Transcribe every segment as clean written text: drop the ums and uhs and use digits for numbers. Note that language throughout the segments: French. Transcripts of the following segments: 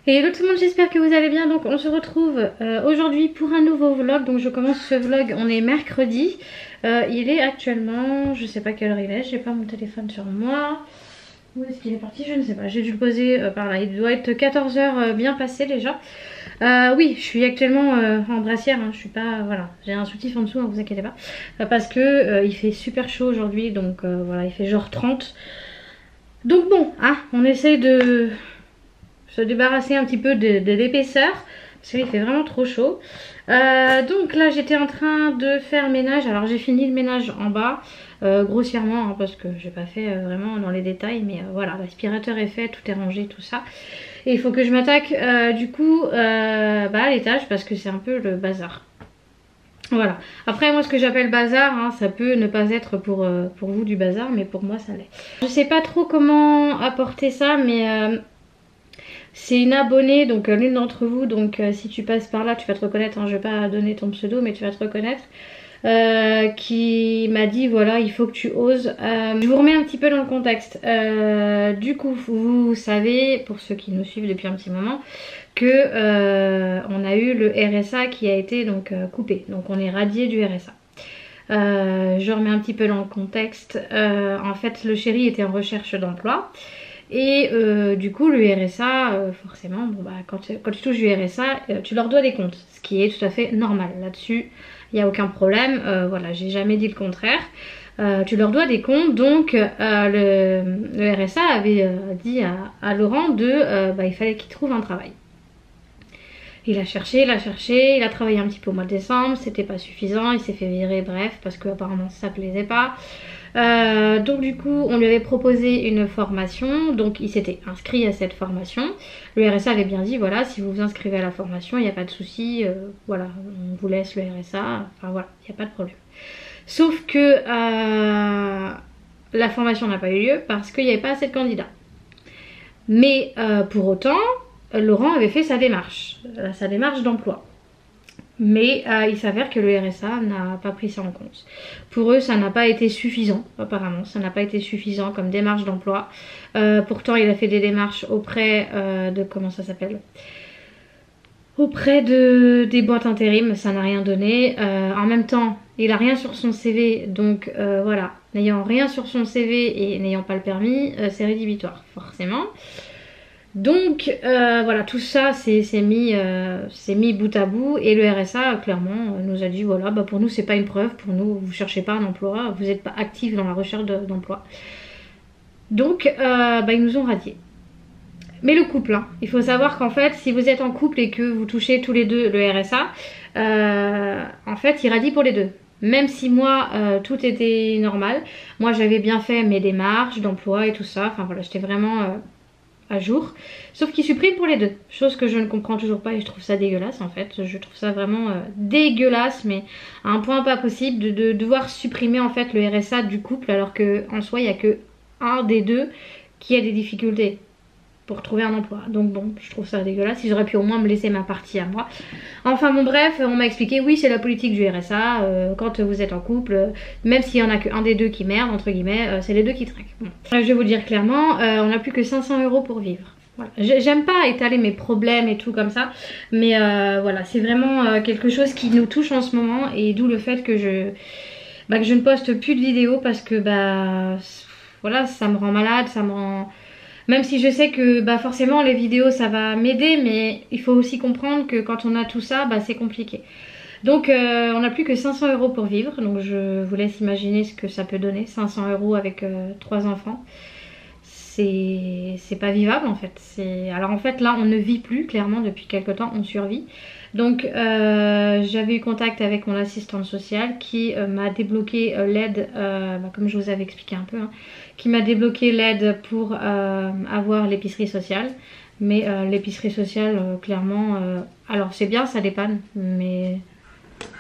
Hello tout le monde, j'espère que vous allez bien. Donc on se retrouve aujourd'hui pour un nouveau vlog. Donc je commence ce vlog, on est mercredi. Il est actuellement, je sais pas quelle heure il est, j'ai pas mon téléphone sur moi. Où est-ce qu'il est parti? Je ne sais pas, j'ai dû le poser par là. Il doit être 14 h bien passé déjà. Oui, je suis actuellement en brassière, hein. Je suis pas, voilà, j'ai un soutif en dessous, ne vous inquiétez pas. Parce que il fait super chaud aujourd'hui, donc voilà, il fait genre 30. Donc bon, hein, on essaye de se débarrasser un petit peu de l'épaisseur parce qu'il fait vraiment trop chaud. Donc là j'étais en train de faire ménage. Alors j'ai fini le ménage en bas grossièrement, hein, parce que j'ai pas fait vraiment dans les détails, mais voilà, l'aspirateur est fait, tout est rangé, tout ça, et il faut que je m'attaque du coup à l'étage parce que c'est un peu le bazar. Voilà. Après moi ce que j'appelle bazar, hein, ça peut ne pas être pour vous du bazar, mais pour moi ça l'est. Je sais pas trop comment apporter ça, mais c'est une abonnée, donc l'une d'entre vous, donc si tu passes par là tu vas te reconnaître, hein, je vais pas donner ton pseudo mais tu vas te reconnaître, qui m'a dit voilà il faut que tu oses. Je vous remets un petit peu dans le contexte. Du coup vous savez, pour ceux qui nous suivent depuis un petit moment, que on a eu le RSA qui a été donc coupé, donc on est radié du RSA. Je remets un petit peu dans le contexte. En fait le chéri était en recherche d'emploi. Et du coup le RSA, forcément, bon, bah, quand tu touches du RSA, tu leur dois des comptes, ce qui est tout à fait normal. Là-dessus, il n'y a aucun problème, voilà, j'ai jamais dit le contraire. Tu leur dois des comptes, donc le RSA avait dit à Laurent il fallait qu'il trouve un travail. Il a cherché, il a travaillé un petit peu au mois de décembre, c'était pas suffisant, il s'est fait virer, bref, parce qu'apparemment ça plaisait pas. Donc du coup on lui avait proposé une formation, donc il s'était inscrit à cette formation. Le RSA avait bien dit voilà, si vous vous inscrivez à la formation il n'y a pas de souci, voilà, on vous laisse le RSA, enfin voilà, il n'y a pas de problème. Sauf que la formation n'a pas eu lieu parce qu'il n'y avait pas assez de candidats. Mais pour autant Laurent avait fait sa démarche d'emploi. Mais il s'avère que le RSA n'a pas pris ça en compte. Pour eux, ça n'a pas été suffisant, apparemment. Ça n'a pas été suffisant comme démarche d'emploi. Pourtant, il a fait des démarches auprès de... Comment ça s'appelle ? Auprès des boîtes intérim, ça n'a rien donné. En même temps, il n'a rien sur son CV. Donc voilà, n'ayant rien sur son CV et n'ayant pas le permis, c'est rédhibitoire, forcément. Donc voilà, tout ça c'est mis bout à bout, et le RSA clairement nous a dit voilà, bah pour nous c'est pas une preuve, pour nous vous cherchez pas un emploi, vous n'êtes pas actif dans la recherche d'emploi. Donc ils nous ont radiés. Mais le couple, hein, il faut savoir qu'en fait si vous êtes en couple et que vous touchez tous les deux le RSA, en fait il radie pour les deux. Même si moi tout était normal, moi j'avais bien fait mes démarches d'emploi et tout ça, enfin voilà, j'étais vraiment à jour, sauf qu'il supprime pour les deux, chose que je ne comprends toujours pas et je trouve ça dégueulasse en fait. Je trouve ça vraiment dégueulasse, mais à un point pas possible de devoir supprimer en fait le RSA du couple, alors que en soi il n'y a que un des deux qui a des difficultés pour trouver un emploi. Donc bon, je trouve ça dégueulasse. Ils auraient pu au moins me laisser ma partie à moi. Enfin bon bref, on m'a expliqué, oui c'est la politique du RSA, quand vous êtes en couple, même s'il y en a qu'un des deux qui merde, entre guillemets, c'est les deux qui trinquent. Bon. Je vais vous dire clairement, on n'a plus que 500 € pour vivre. Voilà. J'aime pas étaler mes problèmes et tout comme ça, mais voilà, c'est vraiment quelque chose qui nous touche en ce moment, et d'où le fait que je ne poste plus de vidéos parce que voilà, ça me rend malade, ça me rend... Même si je sais que forcément les vidéos ça va m'aider, mais il faut aussi comprendre que quand on a tout ça, c'est compliqué. Donc on n'a plus que 500 € pour vivre, donc je vous laisse imaginer ce que ça peut donner, 500 € avec 3 enfants. C'est pas vivable en fait. Alors en fait là on ne vit plus, clairement depuis quelque temps on survit. Donc j'avais eu contact avec mon assistante sociale qui m'a débloqué l'aide, comme je vous avais expliqué un peu, hein, qui m'a débloqué l'aide pour avoir l'épicerie sociale. Mais l'épicerie sociale clairement, alors c'est bien, ça dépanne, mais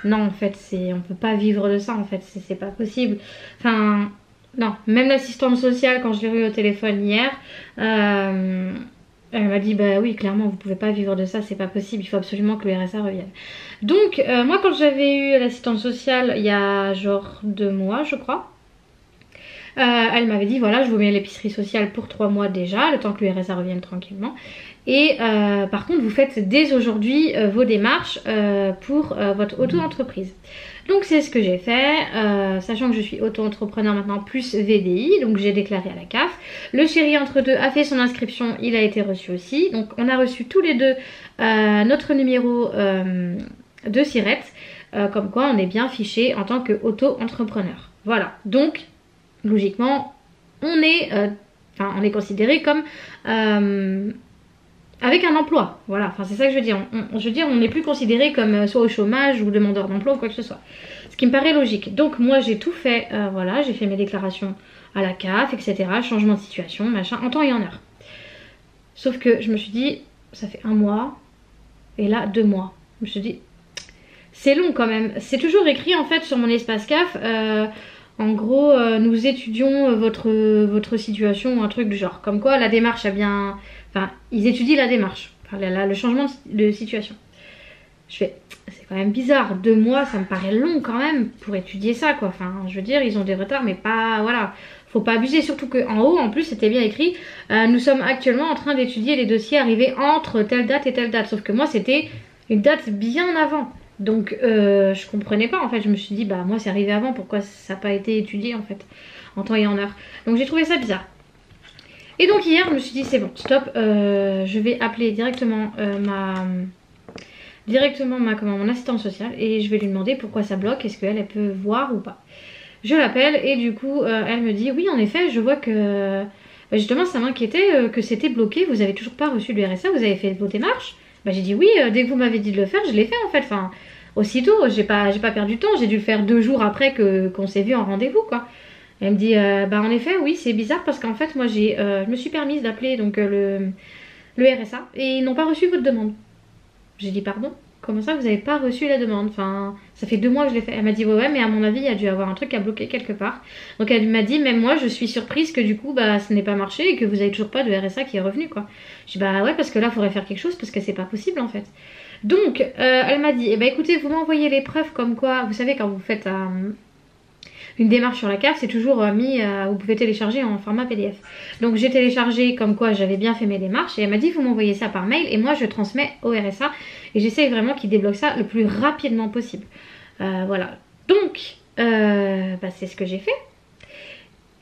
non en fait on peut pas vivre de ça en fait, c'est pas possible. Enfin non, même l'assistante sociale quand je l'ai eu au téléphone hier, elle m'a dit bah oui clairement vous pouvez pas vivre de ça, c'est pas possible, il faut absolument que le RSA revienne. Donc moi quand j'avais eu l'assistante sociale il y a genre 2 mois je crois, Elle m'avait dit voilà, je vous mets l'épicerie sociale pour 3 mois déjà, le temps que le RSA revienne tranquillement. Et par contre, vous faites dès aujourd'hui vos démarches pour votre auto-entreprise. Donc c'est ce que j'ai fait, sachant que je suis auto-entrepreneur maintenant plus VDI, donc j'ai déclaré à la CAF. Le chéri entre deux a fait son inscription, il a été reçu aussi. Donc on a reçu tous les deux notre numéro de SIRET, comme quoi on est bien fiché en tant qu'auto-entrepreneur. Voilà, donc logiquement on est considéré comme avec un emploi, voilà, enfin c'est ça que je veux dire. On n'est plus considéré comme soit au chômage ou demandeur d'emploi ou quoi que ce soit. Ce qui me paraît logique. Donc moi j'ai tout fait, voilà, j'ai fait mes déclarations à la CAF, etc. Changement de situation, machin, en temps et en heure. Sauf que je me suis dit, ça fait 1 mois, et là 2 mois. Je me suis dit, c'est long quand même. C'est toujours écrit en fait sur mon espace CAF, en gros, nous étudions votre situation ou un truc du genre. Comme quoi la démarche a bien... Enfin, ils étudient la démarche, enfin, le changement de situation. Je fais, c'est quand même bizarre, 2 mois, ça me paraît long quand même pour étudier ça, quoi. Enfin, je veux dire, ils ont des retards, mais pas, voilà, faut pas abuser. Surtout qu'en haut, en plus, c'était bien écrit, nous sommes actuellement en train d'étudier les dossiers arrivés entre telle date et telle date. Sauf que moi, c'était une date bien avant. Donc, je comprenais pas, en fait. Je me suis dit, bah, moi, c'est arrivé avant, pourquoi ça n'a pas été étudié, en fait, en temps et en heure. Donc, j'ai trouvé ça bizarre. Et donc hier je me suis dit c'est bon stop, je vais appeler directement mon assistante sociale et je vais lui demander pourquoi ça bloque, est-ce qu'elle peut voir ou pas. Je l'appelle et du coup elle me dit oui en effet je vois que justement ça m'inquiétait que c'était bloqué, vous avez toujours pas reçu le RSA, vous avez fait vos démarches. J'ai dit oui, dès que vous m'avez dit de le faire je l'ai fait en fait, enfin aussitôt, j'ai pas perdu de temps, j'ai dû le faire 2 jours après qu'on s'est vu en rendez-vous quoi. Elle me dit bah en effet oui c'est bizarre parce qu'en fait moi je me suis permise d'appeler donc le RSA et ils n'ont pas reçu votre demande. J'ai dit pardon, comment ça vous n'avez pas reçu la demande, enfin ça fait 2 mois que je l'ai fait. Elle m'a dit ouais mais à mon avis il y a dû avoir un truc à bloquer quelque part. Donc elle m'a dit même moi je suis surprise que du coup bah ce n'est pas marché et que vous avez toujours pas de RSA qui est revenu quoi. J'ai dit bah ouais parce que là il faudrait faire quelque chose parce que c'est pas possible en fait. Donc elle m'a dit eh ben écoutez vous m'envoyez les preuves comme quoi vous savez quand vous faites une démarche sur la CAF, c'est toujours mis, vous pouvez télécharger en format PDF. Donc j'ai téléchargé comme quoi j'avais bien fait mes démarches et elle m'a dit vous m'envoyez ça par mail et moi je transmets au RSA et j'essaie vraiment qu'ils débloquent ça le plus rapidement possible. Voilà, donc c'est ce que j'ai fait.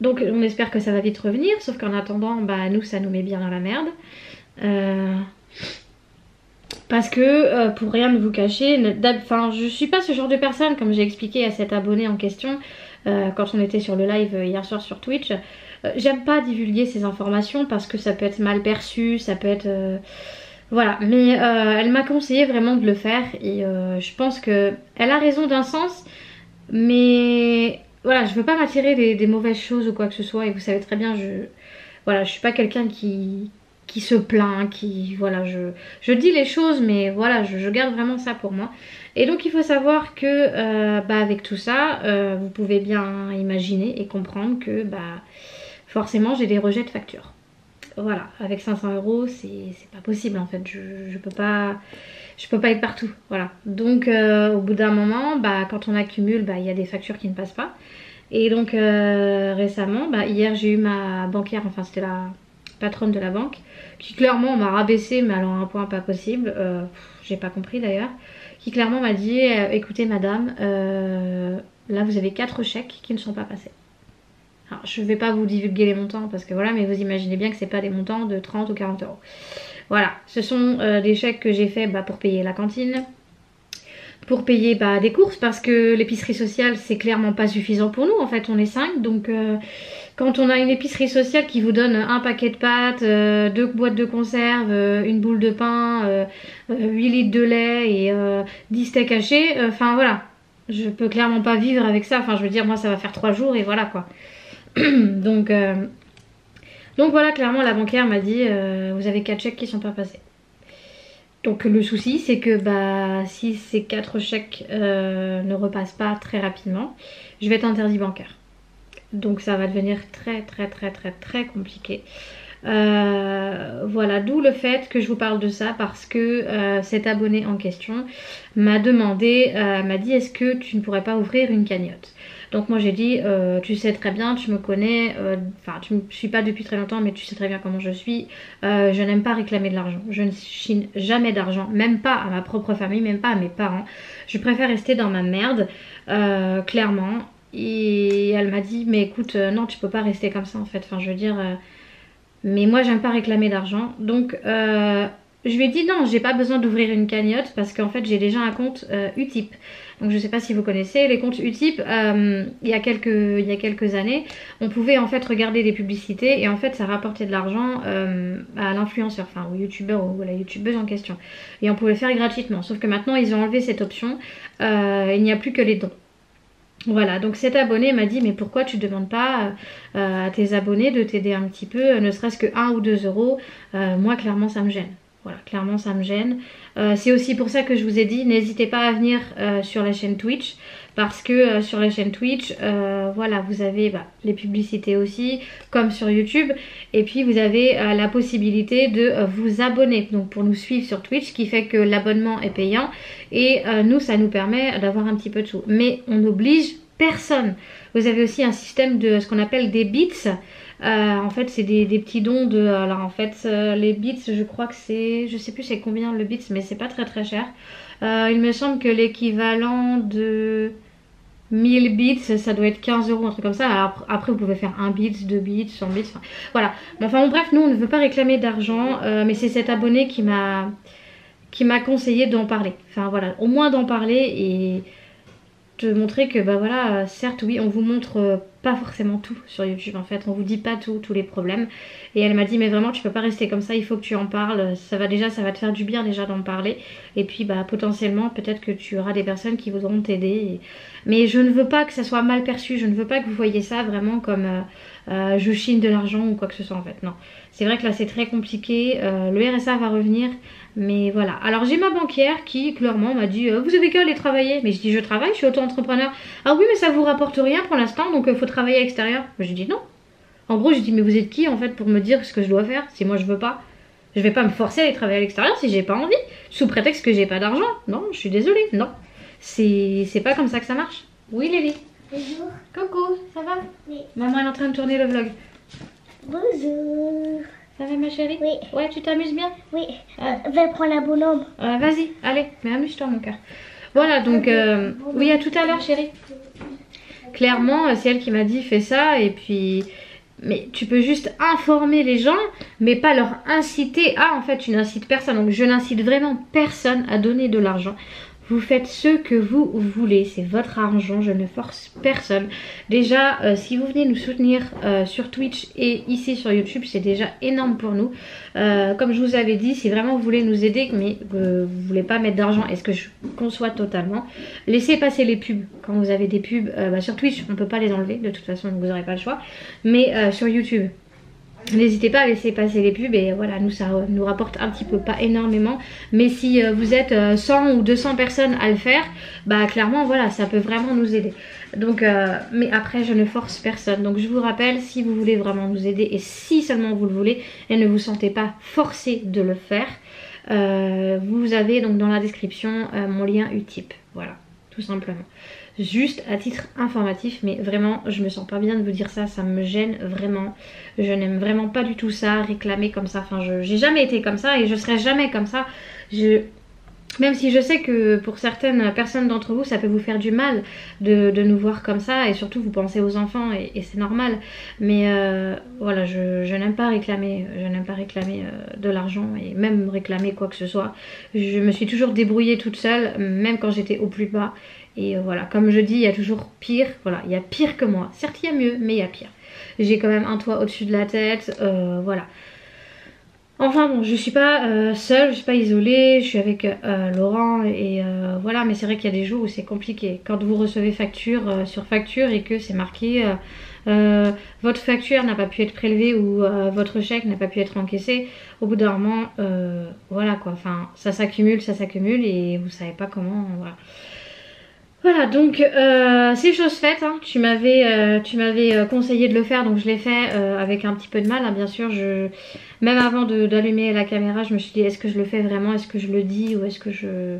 Donc on espère que ça va vite revenir, sauf qu'en attendant, nous ça nous met bien dans la merde. Parce que pour rien ne vous cacher, je suis pas ce genre de personne comme j'ai expliqué à cet abonné en question quand on était sur le live hier soir sur Twitch. J'aime pas divulguer ces informations parce que ça peut être mal perçu, ça peut être... voilà, mais elle m'a conseillé vraiment de le faire et je pense qu'elle a raison d'un sens, mais voilà, je veux pas m'attirer des mauvaises choses ou quoi que ce soit et vous savez très bien, je suis pas quelqu'un qui se plaint, voilà, je dis les choses mais voilà, je garde vraiment ça pour moi. Et donc il faut savoir que avec tout ça, vous pouvez bien imaginer et comprendre que forcément j'ai des rejets de factures. Voilà, avec 500 € c'est pas possible en fait, je peux pas être partout, voilà. Donc au bout d'un moment, quand on accumule, il y a des factures qui ne passent pas. Et donc récemment, hier j'ai eu ma banquière, enfin c'était la patronne de la banque, qui clairement m'a rabaissé mais alors à un point pas possible, j'ai pas compris d'ailleurs, qui clairement m'a dit écoutez madame, là vous avez 4 chèques qui ne sont pas passés. Alors je vais pas vous divulguer les montants parce que voilà, mais vous imaginez bien que c'est pas des montants de 30 ou 40 €. Voilà, ce sont des chèques que j'ai fait pour payer la cantine, pour payer des courses parce que l'épicerie sociale c'est clairement pas suffisant pour nous, en fait on est 5 donc quand on a une épicerie sociale qui vous donne un paquet de pâtes, 2 boîtes de conserve, une boule de pain, 8 litres de lait et 10 steaks hachés, enfin voilà, je peux clairement pas vivre avec ça, enfin je veux dire moi ça va faire 3 jours et voilà quoi. donc voilà, clairement la banquière m'a dit vous avez 4 chèques qui sont pas passés. Donc le souci c'est que si ces 4 chèques ne repassent pas très rapidement, je vais être interdit bancaire. Donc ça va devenir très très très très très compliqué. Voilà, d'où le fait que je vous parle de ça, parce que cet abonné en question m'a demandé, m'a dit est-ce que tu ne pourrais pas ouvrir une cagnotte. Donc moi j'ai dit tu sais très bien, tu me connais, enfin tu ne me suis pas depuis très longtemps mais tu sais très bien comment je suis, je n'aime pas réclamer de l'argent, je ne chine jamais d'argent, même pas à ma propre famille, même pas à mes parents, je préfère rester dans ma merde, clairement. Et elle m'a dit mais écoute non tu peux pas rester comme ça en fait, enfin je veux dire mais moi j'aime pas réclamer d'argent, donc je lui ai dit non j'ai pas besoin d'ouvrir une cagnotte parce qu'en fait j'ai déjà un compte Utip. Donc je sais pas si vous connaissez les comptes Utip, il y a quelques années on pouvait en fait regarder des publicités et en fait ça rapportait de l'argent à l'influenceur, enfin au youtubeur ou à la youtubeuse en question, et on pouvait le faire gratuitement, sauf que maintenant ils ont enlevé cette option, il n'y a plus que les dons. Voilà, donc cet abonné m'a dit mais pourquoi tu ne demandes pas à tes abonnés de t'aider un petit peu, ne serait-ce que 1 ou 2 euros. Moi clairement ça me gêne. Voilà, clairement ça me gêne. C'est aussi pour ça que je vous ai dit n'hésitez pas à venir sur la chaîne Twitch, parce que sur la chaîne Twitch, voilà, vous avez les publicités aussi, comme sur YouTube, et puis vous avez la possibilité de vous abonner, donc pour nous suivre sur Twitch, ce qui fait que l'abonnement est payant, et nous ça nous permet d'avoir un petit peu de sous. Mais on n'oblige personne. Vous avez aussi un système de ce qu'on appelle des bits. En fait c'est des petits dons de... Alors en fait les bits je crois que c'est... Je sais plus c'est combien le bits mais c'est pas très très cher. Il me semble que l'équivalent de 1000 bits ça doit être 15 euros, un truc comme ça. Alors après vous pouvez faire 1 bit, 2 bits, 100 bits, enfin, voilà. Enfin bon, bref, nous on ne veut pas réclamer d'argent, mais c'est cet abonné qui m'a conseillé d'en parler. Enfin voilà, au moins d'en parler et de montrer que bah voilà, certes oui on vous montre pas forcément tout sur YouTube en fait, on vous dit pas tout, tous les problèmes, et elle m'a dit mais vraiment tu peux pas rester comme ça, il faut que tu en parles, ça va te faire du bien déjà d'en parler, et puis bah potentiellement peut-être que tu auras des personnes qui voudront t'aider, mais je ne veux pas que ça soit mal perçu, je ne veux pas que vous voyez ça vraiment comme je chine de l'argent ou quoi que ce soit en fait, non. C'est vrai que là c'est très compliqué, le RSA va revenir. Mais voilà, alors j'ai ma banquière qui clairement m'a dit vous avez qu'à aller travailler. Mais je dis je travaille, je suis auto-entrepreneur. Ah oui mais ça vous rapporte rien pour l'instant donc faut travailler à l'extérieur. Je dis non. En gros je dis mais vous êtes qui en fait pour me dire ce que je dois faire si moi je veux pas. Je vais pas me forcer à aller travailler à l'extérieur si j'ai pas envie, sous prétexte que j'ai pas d'argent. Non, je suis désolée, non. C'est pas comme ça que ça marche. Oui Lily. Bonjour. Coucou, ça va? Oui. Maman est en train de tourner le vlog. Bonjour. Ça va ma chérie? Oui. Ouais, tu t'amuses bien? Oui. Va prendre la bonhomme. Vas-y, allez, mais amuse-toi mon cœur. Voilà, donc oui, à tout à l'heure chérie. Clairement, c'est elle qui m'a dit fais ça, et puis... Mais tu peux juste informer les gens, mais pas leur inciter à... En fait, tu n'incites personne, donc je n'incite vraiment personne à donner de l'argent. Vous faites ce que vous voulez, c'est votre argent, je ne force personne. Déjà, si vous venez nous soutenir sur Twitch et ici sur YouTube, c'est déjà énorme pour nous. Comme je vous avais dit, si vraiment vous voulez nous aider, mais vous ne voulez pas mettre d'argent, et ce que je conçois totalement, laissez passer les pubs. Quand vous avez des pubs, sur Twitch, on ne peut pas les enlever, de toute façon, vous n'aurez pas le choix. Mais sur YouTube... N'hésitez pas à laisser passer les pubs, et voilà, nous ça nous rapporte un petit peu, pas énormément, mais si vous êtes 100 ou 200 personnes à le faire, bah clairement voilà, ça peut vraiment nous aider. Donc mais après je ne force personne, donc je vous rappelle, si vous voulez vraiment nous aider et si seulement vous le voulez et ne vous sentez pas forcé de le faire, vous avez donc dans la description mon lien Utip, voilà, tout simplement. Juste à titre informatif, mais vraiment je me sens pas bien de vous dire ça, ça me gêne vraiment, je n'aime vraiment pas du tout ça, réclamer comme ça, enfin j'ai jamais été comme ça et je serai jamais comme ça. Même si je sais que pour certaines personnes d'entre vous ça peut vous faire du mal de nous voir comme ça, et surtout vous pensez aux enfants et c'est normal, mais voilà, je n'aime pas réclamer, de l'argent, et même réclamer quoi que ce soit. Je me suis toujours débrouillée toute seule, même quand j'étais au plus bas. Et voilà, comme je dis, il y a toujours pire. Voilà, il y a pire que moi. Certes, il y a mieux, mais il y a pire. J'ai quand même un toit au-dessus de la tête. Voilà. Enfin bon, je suis pas seule, je suis pas isolée. Je suis avec Laurent et voilà. Mais c'est vrai qu'il y a des jours où c'est compliqué. Quand vous recevez facture sur facture et que c'est marqué votre facture n'a pas pu être prélevée ou votre chèque n'a pas pu être encaissé, au bout d'un moment, voilà quoi. Enfin, ça s'accumule et vous savez pas comment. Voilà. Voilà, donc c'est chose faite, hein. Tu m'avais conseillé de le faire, donc je l'ai fait avec un petit peu de mal, hein, bien sûr. Même avant d'allumer la caméra, je me suis dit est-ce que je le fais vraiment, est-ce que je le dis ou est-ce que je...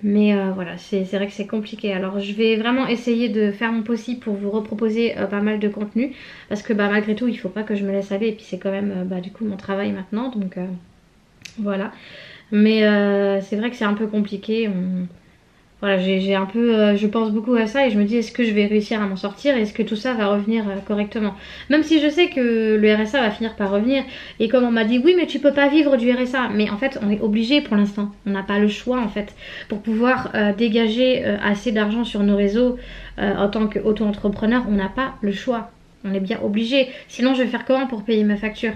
Mais voilà, c'est vrai que c'est compliqué. Alors je vais vraiment essayer de faire mon possible pour vous reproposer pas mal de contenu. Parce que bah, malgré tout, il faut pas que je me laisse aller. Et puis c'est quand même bah, du coup mon travail maintenant. Donc voilà. Mais c'est vrai que c'est un peu compliqué. Voilà, j'ai un peu, je pense beaucoup à ça et je me dis est-ce que je vais réussir à m'en sortir, est-ce que tout ça va revenir correctement. Même si je sais que le RSA va finir par revenir et comme on m'a dit oui mais tu peux pas vivre du RSA, mais en fait on est obligé pour l'instant, on n'a pas le choix en fait pour pouvoir dégager assez d'argent sur nos réseaux en tant qu'auto-entrepreneur, on n'a pas le choix, on est bien obligé. Sinon je vais faire comment pour payer ma facture?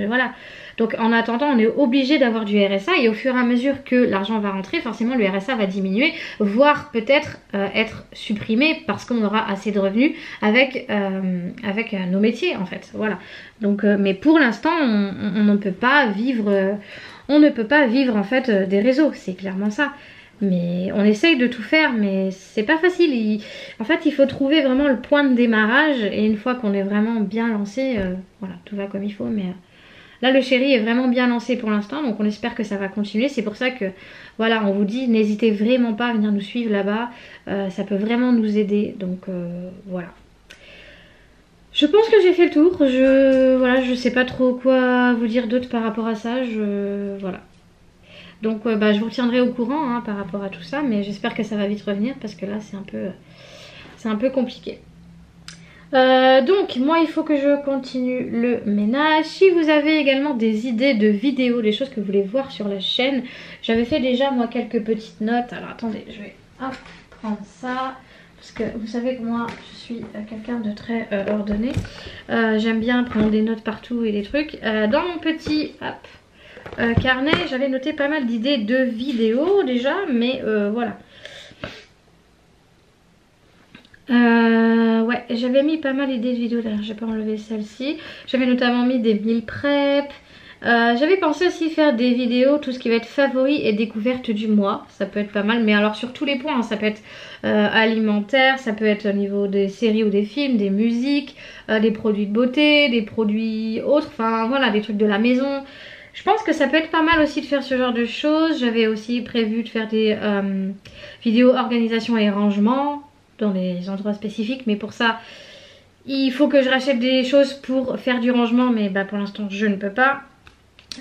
Voilà. Donc en attendant, on est obligé d'avoir du RSA et au fur et à mesure que l'argent va rentrer, forcément le RSA va diminuer, voire peut-être être supprimé parce qu'on aura assez de revenus avec nos métiers en fait. Voilà. Donc, mais pour l'instant, on ne peut pas vivre, on ne peut pas vivre en fait des réseaux, c'est clairement ça. Mais on essaye de tout faire, mais c'est pas facile. En fait, il faut trouver vraiment le point de démarrage et une fois qu'on est vraiment bien lancé, voilà, tout va comme il faut. Mais là, le chéri est vraiment bien lancé pour l'instant, donc on espère que ça va continuer. C'est pour ça que, voilà, on vous dit, n'hésitez vraiment pas à venir nous suivre là-bas. Ça peut vraiment nous aider, donc voilà. Je pense que j'ai fait le tour. Voilà, je sais pas trop quoi vous dire d'autre par rapport à ça. Voilà. Donc bah, je vous tiendrai au courant hein, par rapport à tout ça, mais j'espère que ça va vite revenir parce que là c'est un peu compliqué. Donc moi il faut que je continue le ménage. Si vous avez également des idées de vidéos, des choses que vous voulez voir sur la chaîne, j'avais fait déjà moi quelques petites notes. Alors attendez, je vais prendre ça. Parce que vous savez que moi je suis quelqu'un de très ordonné. J'aime bien prendre des notes partout et des trucs. Dans mon petit carnet, j'avais noté pas mal d'idées de vidéos déjà, mais voilà. Ouais, j'avais mis pas mal d'idées de vidéos, d'ailleurs j'ai pas enlevé celle-ci. J'avais notamment mis des meal prep. J'avais pensé aussi faire des vidéos, tout ce qui va être favoris et découvertes du mois. Ça peut être pas mal, mais alors sur tous les points, hein, ça peut être alimentaire, ça peut être au niveau des séries ou des films, des musiques, des produits de beauté, des produits autres, enfin voilà, des trucs de la maison. Je pense que ça peut être pas mal aussi de faire ce genre de choses. J'avais aussi prévu de faire des vidéos organisation et rangement dans des endroits spécifiques. Mais pour ça, il faut que je rachète des choses pour faire du rangement. Mais bah, pour l'instant, je ne peux pas.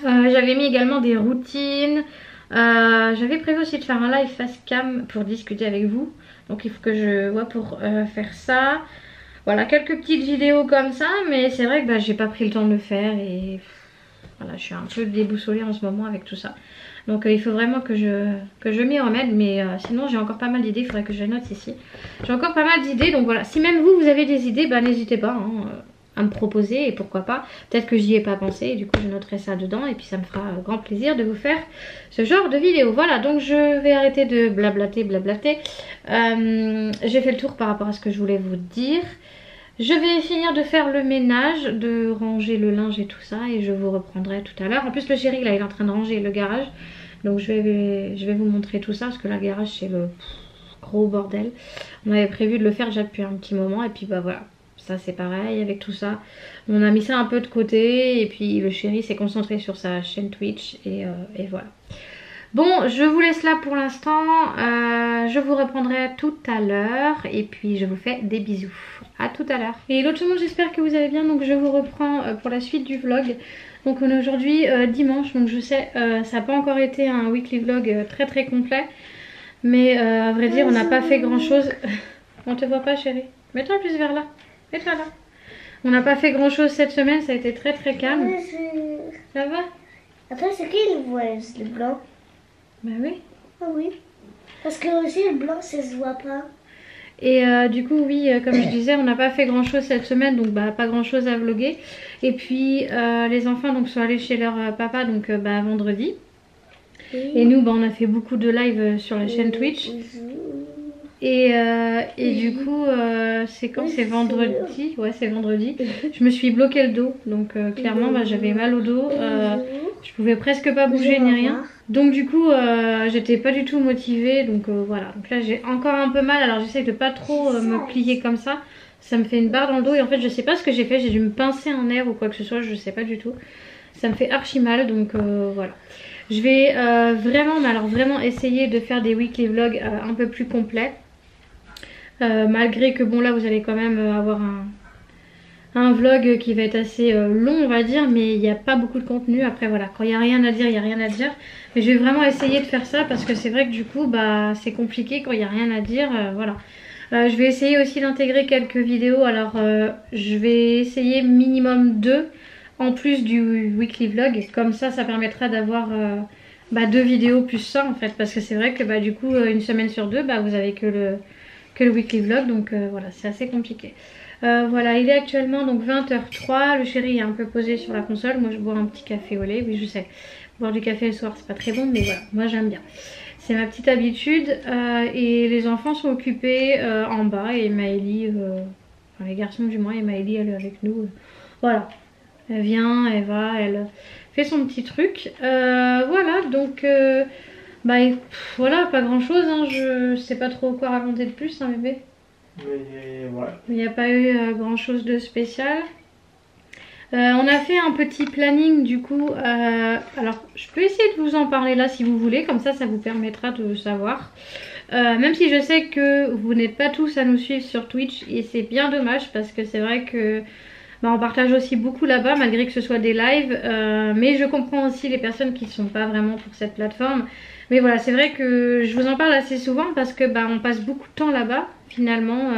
J'avais mis également des routines. J'avais prévu aussi de faire un live face cam pour discuter avec vous. Donc il faut que je vois pour faire ça. Voilà, quelques petites vidéos comme ça. Mais c'est vrai que bah, j'ai pas pris le temps de le faire et... Voilà, je suis un peu déboussolée en ce moment avec tout ça. Donc il faut vraiment que je m'y remette. Mais sinon j'ai encore pas mal d'idées. Il faudrait que je les note ici. J'ai encore pas mal d'idées. Donc voilà, si même vous avez des idées, bah, n'hésitez pas hein, à me proposer. Et pourquoi pas. Peut-être que j'y ai pas pensé. Et du coup je noterai ça dedans. Et puis ça me fera grand plaisir de vous faire ce genre de vidéo. Voilà, donc je vais arrêter de blablater. J'ai fait le tour par rapport à ce que je voulais vous dire. Je vais finir de faire le ménage, de ranger le linge et tout ça et je vous reprendrai tout à l'heure. En plus le chéri là il est en train de ranger le garage. Donc je vais vous montrer tout ça parce que le garage c'est le gros bordel. On avait prévu de le faire déjà depuis un petit moment et puis bah voilà. Ça c'est pareil avec tout ça. On a mis ça un peu de côté et puis le chéri s'est concentré sur sa chaîne Twitch et voilà. Bon, je vous laisse là pour l'instant. Je vous reprendrai tout à l'heure. Et puis, je vous fais des bisous. À tout à l'heure. Et l'autre monde, j'espère que vous allez bien. Donc, je vous reprends pour la suite du vlog. Donc, on est aujourd'hui dimanche. Donc, je sais, ça n'a pas encore été un weekly vlog très très complet. Mais à vrai dire, on n'a pas fait grand chose. On te voit pas, chérie. Mets-toi plus vers là. Mets-toi là. On n'a pas fait grand chose cette semaine. Ça a été très très calme. Ça va? Après, c'est qui le voit, le blanc? Bah oui. Ah oui. Parce que aussi le blanc ça se voit pas. Et du coup oui comme je disais on n'a pas fait grand chose cette semaine donc bah pas grand chose à vlogger. Et puis les enfants donc sont allés chez leur papa donc bah vendredi. Oui. Et nous bah on a fait beaucoup de live sur la chaîne Twitch. Et du coup c'est quand c'est vendredi. Ouais c'est vendredi. Je me suis bloqué le dos donc clairement bah, j'avais mal au dos. Je pouvais presque pas bouger ni rien. Donc du coup j'étais pas du tout motivée. Donc voilà. Donc là j'ai encore un peu mal. Alors j'essaie de pas trop me plier comme ça. Ça me fait une barre dans le dos. Et en fait je sais pas ce que j'ai fait. J'ai dû me pincer un nerf ou quoi que ce soit. Je sais pas du tout. Ça me fait archi mal. Donc voilà. Je vais vraiment, mais alors vraiment essayer de faire des weekly vlogs un peu plus complets. Malgré que bon là vous allez quand même avoir un vlog qui va être assez long on va dire, mais il n'y a pas beaucoup de contenu. Après voilà, quand il n'y a rien à dire, il n'y a rien à dire. Mais je vais vraiment essayer de faire ça parce que c'est vrai que du coup bah c'est compliqué quand il n'y a rien à dire, voilà. Je vais essayer aussi d'intégrer quelques vidéos. Alors je vais essayer minimum 2 en plus du weekly vlog. Comme ça permettra d'avoir 2 vidéos plus ça en fait. Parce que c'est vrai que bah du coup une semaine sur 2 bah vous avez que le weekly vlog. Donc voilà, c'est assez compliqué. Voilà, il est actuellement donc 20h03. Le chéri est un peu posé sur la console. Moi je bois un petit café au lait. Oui je sais, boire du café le soir c'est pas très bon, mais voilà, moi j'aime bien. C'est ma petite habitude. Et les enfants sont occupés en bas. Et Maëlie, enfin les garçons du moins, et Maëlie elle est avec nous. Voilà, elle vient, elle va, elle fait son petit truc. Voilà, donc voilà, pas grand chose, hein. Je sais pas trop quoi raconter de plus, hein bébé. Mais ouais. Il n'y a pas eu grand chose de spécial. On a fait un petit planning du coup. Alors je peux essayer de vous en parler là si vous voulez. Comme ça vous permettra de savoir. Même si je sais que vous n'êtes pas tous à nous suivre sur Twitch. Et c'est bien dommage parce que c'est vrai que on partage aussi beaucoup là-bas malgré que ce soit des lives. Mais je comprends aussi les personnes qui ne sont pas vraiment pour cette plateforme. Mais voilà, c'est vrai que je vous en parle assez souvent parce que on passe beaucoup de temps là-bas finalement,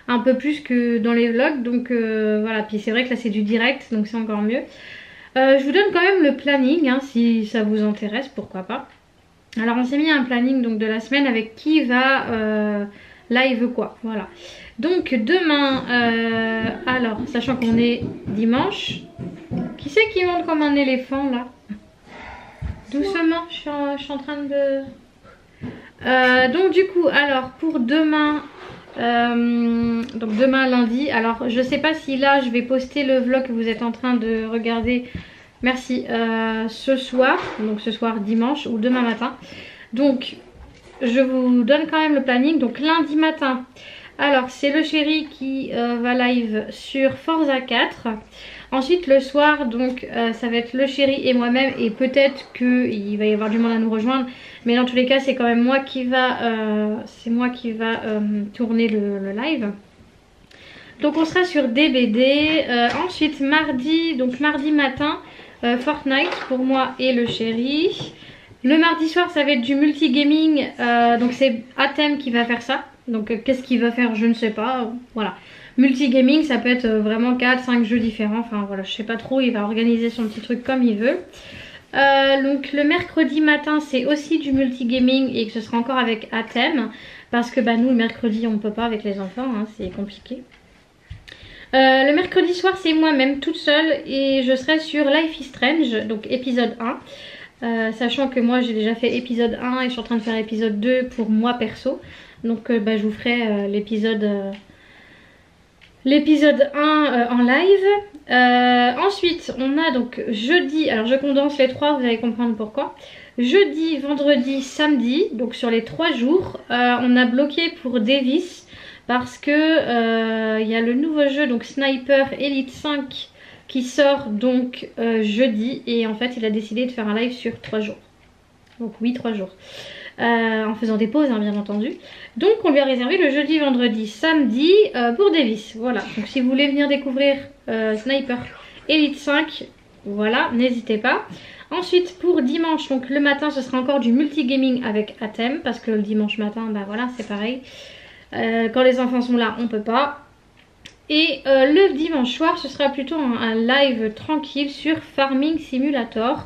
un peu plus que dans les vlogs. Donc voilà, puis c'est vrai que là c'est du direct donc c'est encore mieux. Je vous donne quand même le planning hein, si ça vous intéresse, pourquoi pas. Alors on s'est mis un planning donc de la semaine avec qui va live quoi, voilà. Donc demain, alors sachant qu'on est dimanche, qui c'est qui monte comme un éléphant là? Doucement, je suis en train de... donc du coup, alors pour demain, donc demain lundi, alors je sais pas si là je vais poster le vlog que vous êtes en train de regarder, merci, ce soir, donc ce soir dimanche ou demain matin. Donc je vous donne quand même le planning. Donc lundi matin, alors c'est le chéri qui va live sur Forza 4. Ensuite le soir donc ça va être le chéri et moi-même, et peut-être qu'il va y avoir du monde à nous rejoindre, mais dans tous les cas c'est quand même moi qui va tourner le live. Donc on sera sur DBD. Ensuite mardi, donc mardi matin, Fortnite pour moi et le chéri. Le mardi soir ça va être du multigaming, donc c'est Atem qui va faire ça. Donc qu'est-ce qu'il va faire je ne sais pas, voilà. Multigaming ça peut être vraiment 4-5 jeux différents, enfin voilà je sais pas trop, il va organiser son petit truc comme il veut. Donc le mercredi matin c'est aussi du multigaming et que ce sera encore avec Atem. Parce que nous le mercredi on peut pas avec les enfants, hein, c'est compliqué. Le mercredi soir c'est moi-même toute seule et je serai sur Life is Strange, donc épisode 1. Sachant que moi j'ai déjà fait épisode 1 et je suis en train de faire épisode 2 pour moi perso. Donc je vous ferai l'épisode 1 en live. Ensuite on a donc jeudi, alors je condense les 3, vous allez comprendre pourquoi. Jeudi, vendredi, samedi, donc sur les 3 jours, on a bloqué pour Davis parce que il y a le nouveau jeu donc Sniper Elite 5 qui sort donc jeudi, et en fait il a décidé de faire un live sur 3 jours. Donc oui, 3 jours. En faisant des pauses hein, bien entendu. Donc on lui a réservé le jeudi, vendredi, samedi pour Davis. Voilà, donc si vous voulez venir découvrir Sniper Elite 5, voilà, n'hésitez pas. Ensuite pour dimanche, donc le matin ce sera encore du multigaming avec Atem. Parce que le dimanche matin, voilà c'est pareil. Quand les enfants sont là on peut pas. Et le dimanche soir ce sera plutôt un live tranquille sur Farming Simulator.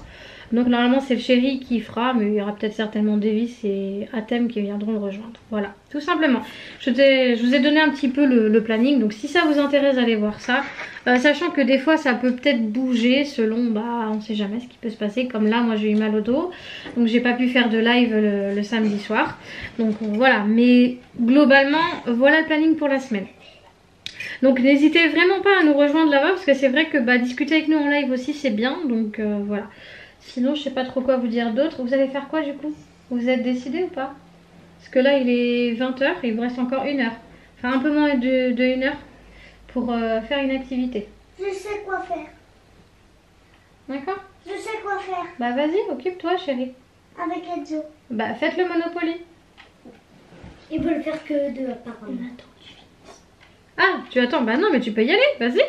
Donc normalement c'est le chéri qui fera, mais il y aura peut-être certainement Davis et Atem qui viendront le rejoindre. Voilà, tout simplement. Je vous ai donné un petit peu le planning, donc si ça vous intéresse allez voir ça. Sachant que des fois ça peut peut-être bouger selon, on sait jamais ce qui peut se passer. Comme là moi j'ai eu mal au dos, donc j'ai pas pu faire de live le samedi soir. Donc voilà, mais globalement voilà le planning pour la semaine. Donc n'hésitez vraiment pas à nous rejoindre là-bas parce que c'est vrai que discuter avec nous en live aussi c'est bien, donc voilà. Sinon, je sais pas trop quoi vous dire d'autre. Vous allez faire quoi du coup? Vous êtes décidé ou pas? Parce que là, il est 20 h, il vous reste encore 1 heure. Enfin, un peu moins de 1 heure pour faire une activité. Je sais quoi faire. D'accord? Je sais quoi faire. Bah vas-y, occupe-toi chérie. Avec Enzo. Bah faites le Monopoly. Il peut le faire que 2 apparemment. Ah, tu attends? Bah non, mais tu peux y aller, vas-y.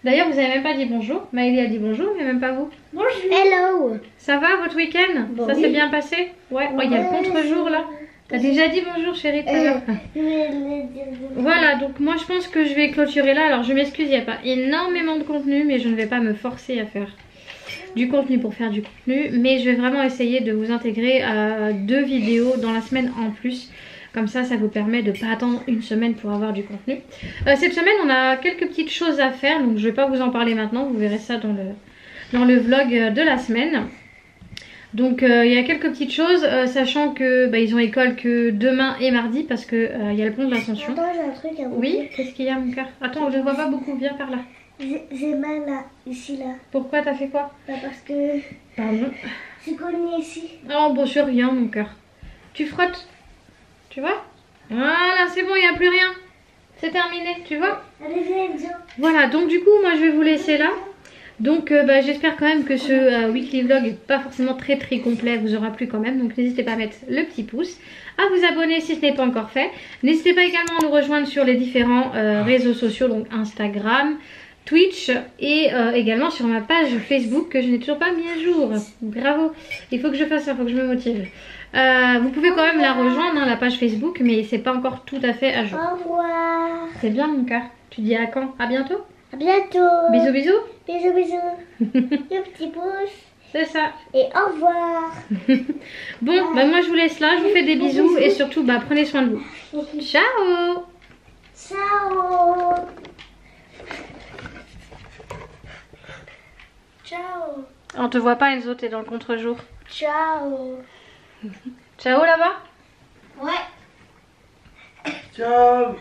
D'ailleurs, vous avez même pas dit bonjour. Maëlie a dit bonjour, mais même pas vous. Bonjour. Hello. Ça va votre week-end? Bon, Ça oui. s'est bien passé? Ouais, oh, il y a le contre-jour là. T'as déjà dit bonjour chérie tout à l'heure. Voilà, donc moi je pense que je vais clôturer là. Alors je m'excuse, il n'y a pas énormément de contenu, mais je ne vais pas me forcer à faire du contenu pour faire du contenu. Mais je vais vraiment essayer de vous intégrer 2 vidéos dans la semaine en plus. Comme ça, ça vous permet de ne pas attendre une semaine pour avoir du contenu. Cette semaine, on a quelques petites choses à faire. Donc je ne vais pas vous en parler maintenant. Vous verrez ça dans le vlog de la semaine. Donc il y a quelques petites choses, sachant que ils ont école que demain et mardi parce que il y a le pont de l'Ascension. Attends, j'ai un truc à vous Oui, dire. qu'est-ce qu'il y a mon cœur? Attends, je ne vois pas beaucoup, viens par là. J'ai mal là, ici là. Pourquoi t'as fait quoi? Bah, parce que Pardon. c'est cogné ici. Oh bon, sur rien mon cœur. Tu frottes. Tu vois? Voilà, c'est bon, il n'y a plus rien. C'est terminé, tu vois? Allez, viens Enzo. Voilà, donc du coup, moi je vais vous laisser là. Donc j'espère quand même que ce weekly vlog n'est pas forcément très complet, vous aura plu quand même. Donc n'hésitez pas à mettre le petit pouce, à vous abonner si ce n'est pas encore fait. N'hésitez pas également à nous rejoindre sur les différents réseaux sociaux, donc Instagram, Twitch et également sur ma page Facebook que je n'ai toujours pas mis à jour. Bravo, il faut que je fasse ça, il faut que je me motive. Vous pouvez quand même la rejoindre, hein, la page Facebook, mais c'est pas encore tout à fait à jour. Au revoir. C'est bien mon cœur. Tu dis à quand? À bientôt. À bientôt. Bisous bisous. Bisous, bisous. Le petit pouce. C'est ça. Et au revoir. Bon, bah moi je vous laisse là, je vous fais des bisous et surtout prenez soin de vous. Ciao. Ciao. Ciao. On te voit pas Enzo, t'es dans le contre-jour. Ciao. Ciao là-bas. Ouais. Ciao.